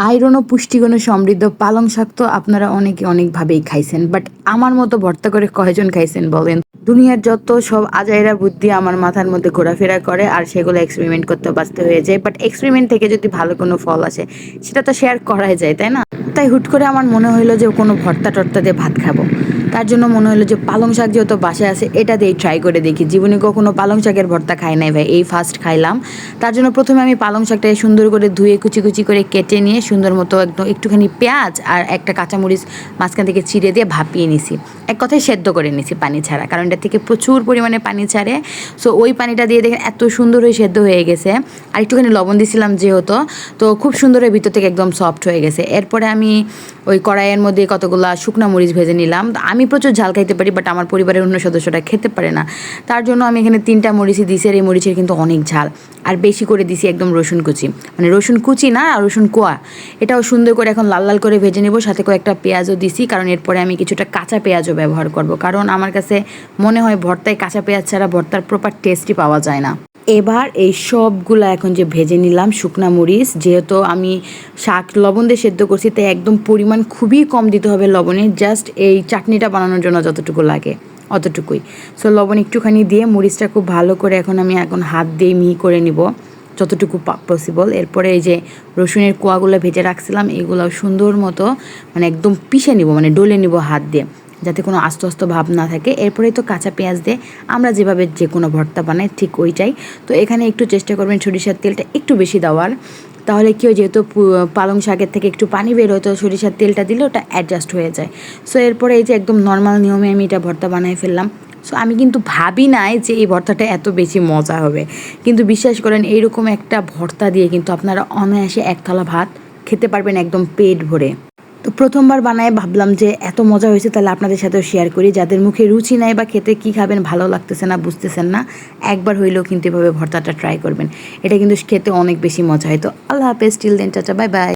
Iron ও পুষ্টিগুণে সমৃদ্ধ পালং শাক তো আপনারা অনেকে অনেকভাবেই খাইছেন, বাট আমার মতো ভর্তা করে কয়জন খাইছেন বলেন? দুনিয়ার যত সব আজাইরা বুদ্ধি আমার মাথার মধ্যে ঘোরাফেরা করে আর সেগুলো এক্সপেরিমেন্ট করতে ব্যস্ত হয়ে যায়, বাট এক্সপেরিমেন্ট থেকে যদি ভালো কোনো ফল আসে সেটা তো শেয়ার করাই যায়, তাই না? তাই হুট করে আমার মনে হইলো যে কোনো ভর্তা টর্তা দিয়ে ভাত খাবো। তার জন্য মনে হলো যে পালং শাক যেহেতু বাসায় আছে এটা দিয়েই ট্রাই করে দেখি। জীবনে কখনো পালং শাকের ভর্তা খাই নাই ভাই, এই ফার্স্ট খাইলাম। তার জন্য প্রথমে আমি পালং শাকটাকে সুন্দর করে ধুয়ে কুচি কুচি করে কেটে নিয়ে সুন্দর মতো একদম একটুখানি পেঁয়াজ আর একটা কাঁচামরিচ মাঝখান থেকে চিড়ে দিয়ে ভাপিয়ে নিছি। এক কথায় সেদ্ধ করে নিছি পানি ছাড়া, কারণ এটা থেকে প্রচুর পরিমাণে পানি ছাড়ে। সো ওই পানিটা দিয়ে দেখেন এত সুন্দর হয়ে সেদ্ধ হয়ে গেছে। আর একটুখানি লবণ দিছিলাম যেহেতু, তো খুব সুন্দর হয়ে ভিতর থেকে একদম সফট হয়ে গেছে। এরপরে আমি ওই কড়াইয়ের মধ্যে কতগুলো শুকনা মরিচ ভেজে নিলাম। আমি প্রচুর ঝাল খাইতে পারি, বাট আমার পরিবারের অন্য সদস্যরা খেতে পারে না। তার জন্য আমি এখানে 3টা মরিচই দিছি, আর এই মরিচের কিন্তু অনেক ঝাল। আর বেশি করে দিছি একদম রসুন কুচি, মানে রসুন কুচি না, আর রসুন কোয়া। এটাও সুন্দর করে এখন লাল লাল করে ভেজে নেব। সাথে কয়েকটা পেঁয়াজও দিছি, কারণ এরপরে আমি কিছুটা কাঁচা পেঁয়াজও ব্যবহার করব, কারণ আমার কাছে মনে হয় ভর্তায় কাঁচা পেঁয়াজ ছাড়া ভর্তার প্রপার টেস্টই পাওয়া যায় না। এবার এই সবগুলো এখন যে ভেজে নিলাম শুকনা মরিচ, যেহেতু আমি শাক লবণ দিয়ে সেদ্ধ করছি তাই একদম পরিমাণ খুবই কম দিতে হবে লবণের, জাস্ট এই চাটনিটা বানানোর জন্য যতটুকু লাগে অতটুকুই। সো লবণ একটুখানি দিয়ে মরিচটা খুব ভালো করে এখন হাত দিয়ে মিহি করে নিব যতটুকু পসিবল। এরপরে এই যে রসুনের কোয়াগুলো ভেজে রাখছিলাম এগুলো সুন্দর মতো মানে একদম পিষে নিব, মানে ডলে নিব হাত দিয়ে, যাতে কোনো আস্ত আস্ত ভাব না থাকে। এরপরে তো কাঁচা পেঁয়াজ দিয়ে আমরা যেভাবে যে কোনো ভর্তা বানাই ঠিক ওইটাই। তো এখানে একটু চেষ্টা করবেন সরিষার তেলটা একটু বেশি দেওয়ার, তাহলে কি হয়, যেহেতু পালং শাকের থেকে একটু পানি বের হয়, তো সরিষার তেলটা দিলে ওটা অ্যাডজাস্ট হয়ে যায়। সো এরপরে এই যে একদম নর্মাল নিয়মে আমি এটা ভর্তা বানাই ফেললাম। সো আমি কিন্তু ভাবি নাই যে এই ভর্তাটা এত বেশি মজা হবে, কিন্তু বিশ্বাস করেন এইরকম একটা ভর্তা দিয়ে কিন্তু আপনারা অনায়াসে এক থালা ভাত খেতে পারবেন একদম পেট ভরে। তো প্রথমবার বানায় ভাবলাম যে এত মজা হয়েছে, তাহলে আপনাদের সাথেও শেয়ার করি। যাদের মুখে রুচি নাই বা খেতে কী খাবেন ভালো লাগতেছে না, বুঝতেছেন না, একবার হইলেও কিন্তু এভাবে ভর্তাটা ট্রাই করবেন। এটা কিন্তু খেতে অনেক বেশি মজা হয়। তো আল্লাহ হাফেজ, till then, tata, bye by.